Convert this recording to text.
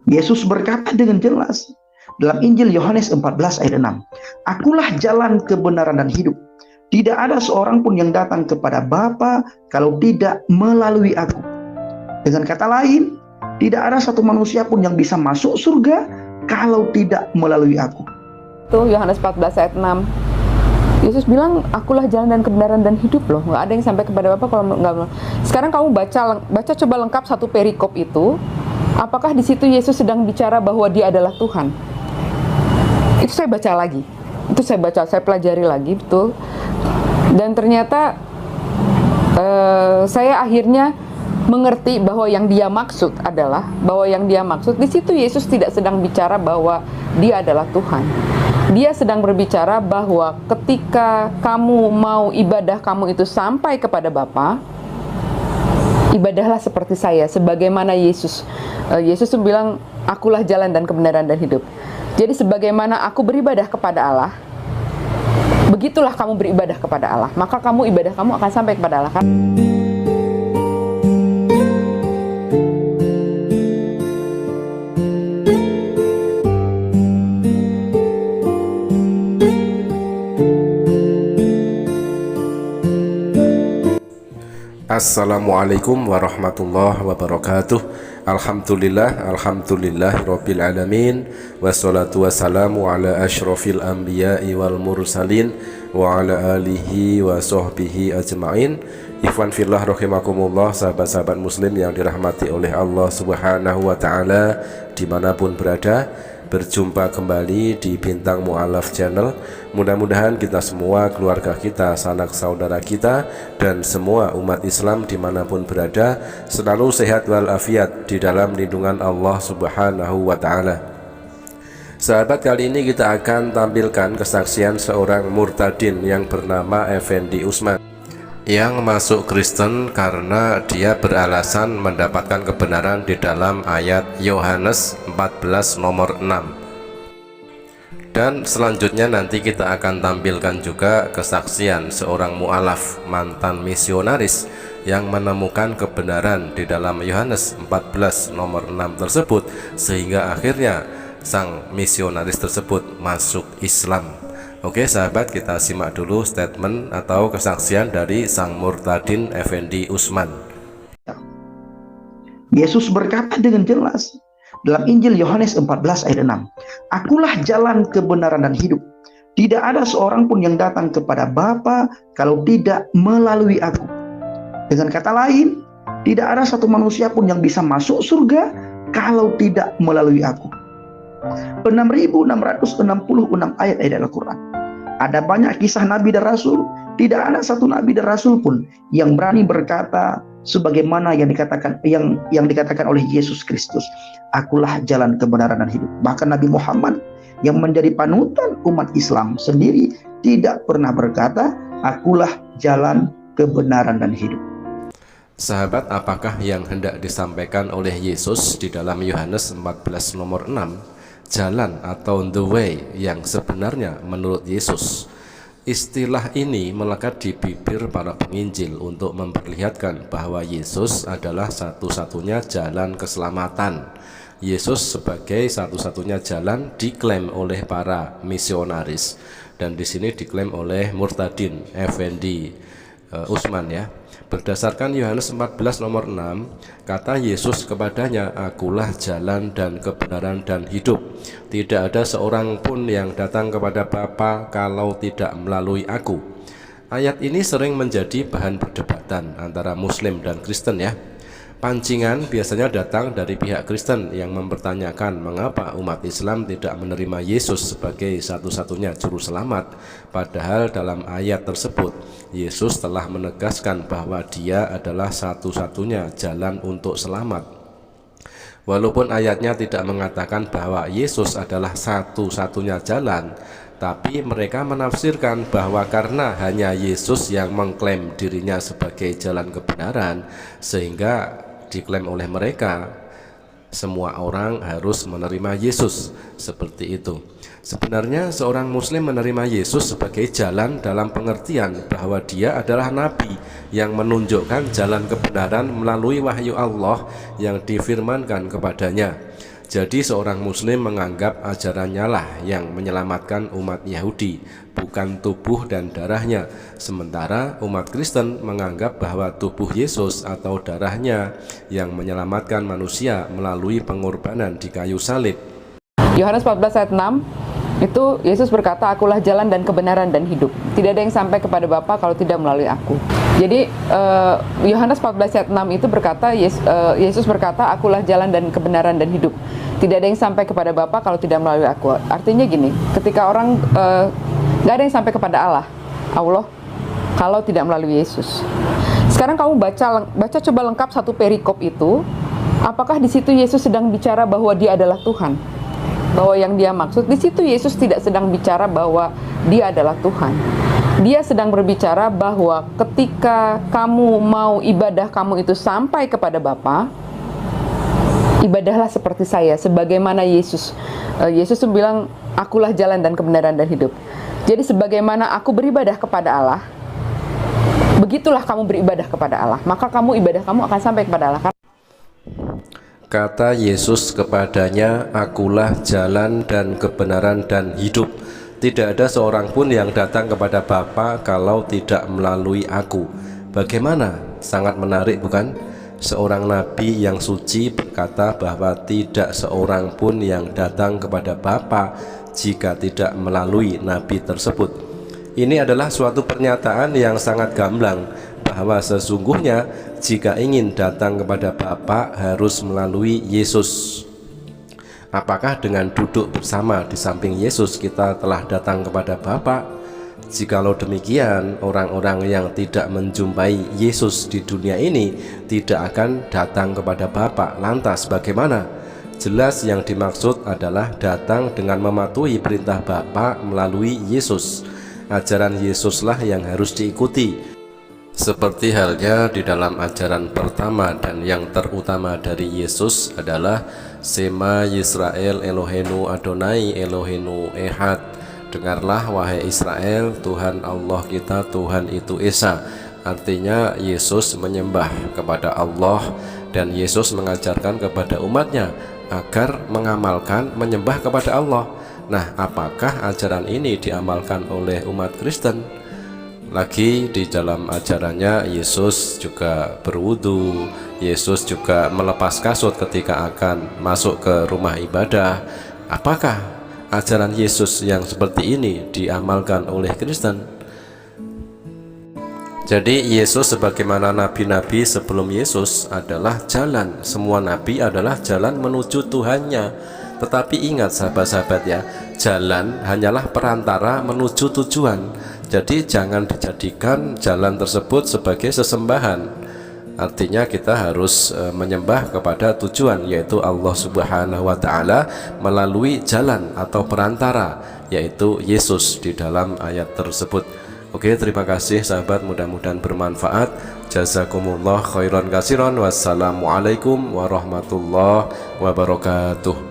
Yesus berkata dengan jelas dalam Injil Yohanes 14 ayat 6, "Akulah jalan, kebenaran, dan hidup. Tidak ada seorang pun yang datang kepada Bapa kalau tidak melalui aku." Dengan kata lain, tidak ada satu manusia pun yang bisa masuk surga kalau tidak melalui aku. Tuh Yohanes 14 ayat 6. Yesus bilang, "Akulah jalan dan kebenaran dan hidup," loh. Nggak ada yang sampai kepada Bapa kalau nggak. Sekarang kamu baca coba lengkap satu perikop itu. Apakah di situ Yesus sedang bicara bahwa Dia adalah Tuhan? Itu saya baca lagi. Saya pelajari lagi, betul. Dan ternyata saya akhirnya mengerti bahwa yang Dia maksud di situ Yesus tidak sedang bicara bahwa Dia adalah Tuhan. Dia sedang berbicara bahwa ketika kamu mau ibadah kamu itu sampai kepada Bapa, ibadahlah seperti saya, sebagaimana Yesus. Yesus bilang, "Akulah jalan dan kebenaran dan hidup." Jadi sebagaimana aku beribadah kepada Allah, begitulah kamu beribadah kepada Allah. Maka ibadah kamu akan sampai kepada Allah, kan? Assalamualaikum warahmatullahi wabarakatuh. Alhamdulillahirabbil alamin, wassalatu wassalamu ala asyrofil anbiya'i wal mursalin wa ala alihi wa sahbihi ajma'in. Ikhwan fillah rahimakumullah, sahabat-sahabat muslim yang dirahmati oleh Allah Subhanahu wa taala dimanapun berada. Berjumpa kembali di Bintang Mu'alaf Channel. Mudah-mudahan kita semua, keluarga kita, sanak saudara kita, dan semua umat Islam dimanapun berada selalu sehat walafiat di dalam lindungan Allah Subhanahu wa ta'ala. Sahabat, kali ini kita akan tampilkan kesaksian seorang murtadin yang bernama Effendi Usman, yang masuk Kristen karena dia beralasan mendapatkan kebenaran di dalam ayat Yohanes 14 nomor 6. Dan selanjutnya nanti kita akan tampilkan juga kesaksian seorang mu'alaf, mantan misionaris, yang menemukan kebenaran di dalam Yohanes 14 nomor 6 tersebut, sehingga akhirnya sang misionaris tersebut masuk Islam. Oke sahabat, kita simak dulu statement atau kesaksian dari sang murtadin Effendi Usman. Yesus berkata dengan jelas dalam Injil Yohanes 14 ayat 6, "Akulah jalan, kebenaran, dan hidup. Tidak ada seorang pun yang datang kepada Bapa kalau tidak melalui aku." Dengan kata lain, tidak ada satu manusia pun yang bisa masuk surga kalau tidak melalui aku. 6.666 ayat Al-Quran. Ada banyak kisah Nabi dan Rasul. Tidak ada satu Nabi dan Rasul pun yang berani berkata sebagaimana yang dikatakan oleh Yesus Kristus, "Akulah jalan, kebenaran, dan hidup." Bahkan Nabi Muhammad yang menjadi panutan umat Islam sendiri tidak pernah berkata, "Akulah jalan, kebenaran, dan hidup." Sahabat, apakah yang hendak disampaikan oleh Yesus di dalam Yohanes 14 nomor 6? Jalan atau the way yang sebenarnya menurut Yesus. Istilah ini melekat di bibir para penginjil untuk memperlihatkan bahwa Yesus adalah satu-satunya jalan keselamatan. Yesus sebagai satu-satunya jalan diklaim oleh para misionaris, dan di sini diklaim oleh murtadin Effendi Usman ya. Berdasarkan Yohanes 14 nomor 6, kata Yesus kepadanya, "Akulah jalan dan kebenaran dan hidup. Tidak ada seorang pun yang datang kepada Bapa kalau tidak melalui aku." Ayat ini sering menjadi bahan perdebatan antara Muslim dan Kristen ya. Pancingan biasanya datang dari pihak Kristen yang mempertanyakan mengapa umat Islam tidak menerima Yesus sebagai satu-satunya juru selamat, padahal dalam ayat tersebut Yesus telah menegaskan bahwa Dia adalah satu-satunya jalan untuk selamat. Walaupun ayatnya tidak mengatakan bahwa Yesus adalah satu-satunya jalan, tapi mereka menafsirkan bahwa karena hanya Yesus yang mengklaim dirinya sebagai jalan kebenaran, sehingga diklaim oleh mereka semua orang harus menerima Yesus. Seperti itu. Sebenarnya seorang muslim menerima Yesus sebagai jalan dalam pengertian bahwa dia adalah nabi yang menunjukkan jalan kebenaran melalui wahyu Allah yang difirmankan kepadanya. Jadi seorang muslim menganggap ajarannya lah yang menyelamatkan umat Yahudi, bukan tubuh dan darahnya. Sementara umat Kristen menganggap bahwa tubuh Yesus atau darahnya yang menyelamatkan manusia melalui pengorbanan di kayu salib. Yohanes 14 ayat 6 itu Yesus berkata, akulah jalan dan kebenaran dan hidup. Tidak ada yang sampai kepada Bapa kalau tidak melalui aku. Jadi Yohanes 14 ayat 6 itu berkata, Yesus berkata, akulah jalan dan kebenaran dan hidup. Tidak ada yang sampai kepada Bapa kalau tidak melalui aku. Artinya gini, ketika orang gak ada yang sampai kepada Allah kalau tidak melalui Yesus. Sekarang kamu baca coba lengkap satu perikop itu. Apakah di situ Yesus sedang bicara bahwa dia adalah Tuhan? Bahwa yang dia maksud di situ Yesus tidak sedang bicara bahwa dia adalah Tuhan. Dia sedang berbicara bahwa ketika kamu mau ibadah kamu itu sampai kepada Bapa, ibadahlah seperti saya, sebagaimana Yesus. Yesus bilang, akulah jalan dan kebenaran dan hidup. Jadi sebagaimana aku beribadah kepada Allah, begitulah kamu beribadah kepada Allah. Maka ibadah kamu akan sampai kepada Allah. Kata Yesus kepadanya, akulah jalan dan kebenaran dan hidup. Tidak ada seorang pun yang datang kepada Bapa kalau tidak melalui aku. Bagaimana? Sangat menarik bukan? Seorang nabi yang suci berkata bahwa tidak seorang pun yang datang kepada Bapa jika tidak melalui nabi tersebut. Ini adalah suatu pernyataan yang sangat gamblang bahwa sesungguhnya jika ingin datang kepada Bapa harus melalui Yesus. Apakah dengan duduk bersama di samping Yesus kita telah datang kepada Bapa? Jikalau demikian, orang-orang yang tidak menjumpai Yesus di dunia ini tidak akan datang kepada Bapa. Lantas bagaimana? Jelas yang dimaksud adalah datang dengan mematuhi perintah Bapa melalui Yesus. Ajaran Yesuslah yang harus diikuti. Seperti halnya di dalam ajaran pertama dan yang terutama dari Yesus adalah Shema Yisrael Eloheinu Adonai Eloheinu Ehad. Dengarlah wahai Israel, Tuhan Allah kita, Tuhan itu Esa. Artinya Yesus menyembah kepada Allah dan Yesus mengajarkan kepada umatnya agar mengamalkan menyembah kepada Allah. Nah, apakah ajaran ini diamalkan oleh umat Kristen? Lagi di dalam ajarannya Yesus juga berwudu, Yesus juga melepas kasut ketika akan masuk ke rumah ibadah. Apakah ajaran Yesus yang seperti ini diamalkan oleh Kristen? Jadi Yesus sebagaimana nabi-nabi sebelum Yesus adalah jalan. Semua nabi adalah jalan menuju Tuhannya. Tetapi ingat sahabat-sahabat ya, jalan hanyalah perantara menuju tujuan. Jadi jangan dijadikan jalan tersebut sebagai sesembahan. Artinya kita harus menyembah kepada tujuan, yaitu Allah Subhanahu wa Ta'ala melalui jalan atau perantara, yaitu Yesus di dalam ayat tersebut. Oke, terima kasih sahabat, mudah-mudahan bermanfaat. Jazakumullah khairan katsiran. Wassalamualaikum warahmatullahi wabarakatuh.